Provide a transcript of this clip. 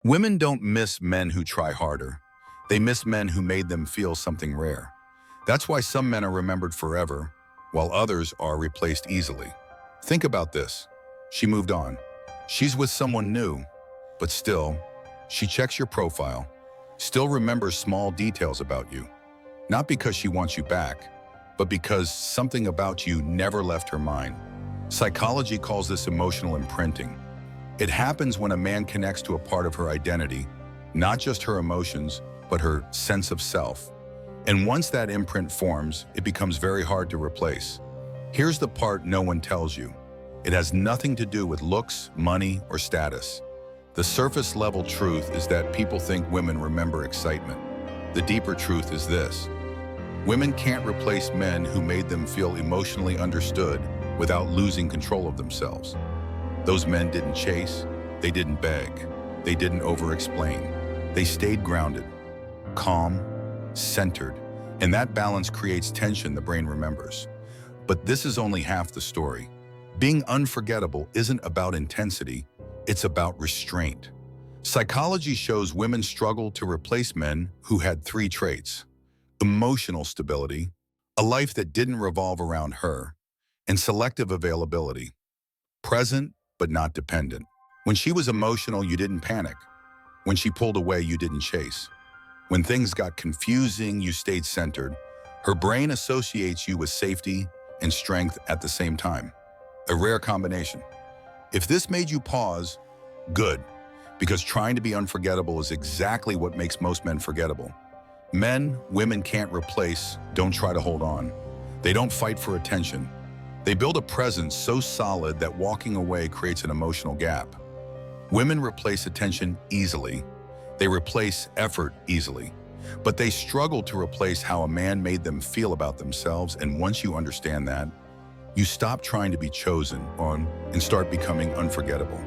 Women don't miss men who try harder. They miss men who made them feel something rare. That's why some men are remembered forever, while others are replaced easily. Think about this. She moved on. She's with someone new, but still, she checks your profile, still remembers small details about you. Not because she wants you back, but because something about you never left her mind. Psychology calls this emotional imprinting. It happens when a man connects to a part of her identity, not just her emotions, but her sense of self. And once that imprint forms, it becomes very hard to replace. Here's the part no one tells you. It has nothing to do with looks, money, or status. The surface level truth is that people think women remember excitement. The deeper truth is this. Women can't replace men who made them feel emotionally understood without losing control of themselves. Those men didn't chase, they didn't beg, they didn't over-explain. They stayed grounded, calm, centered, and that balance creates tension the brain remembers. But this is only half the story. Being unforgettable isn't about intensity, it's about restraint. Psychology shows women struggle to replace men who had three traits: emotional stability, a life that didn't revolve around her, and selective availability, present but not dependent. When she was emotional, you didn't panic. When she pulled away, you didn't chase. When things got confusing, you stayed centered. Her brain associates you with safety and strength at the same time. A rare combination. If this made you pause, good, because trying to be unforgettable is exactly what makes most men forgettable. Men, women can't replace, don't try to hold on. They don't fight for attention. They build a presence so solid that walking away creates an emotional gap. Women replace attention easily. They replace effort easily. But they struggle to replace how a man made them feel about themselves, and once you understand that, you stop trying to be chosen and start becoming unforgettable.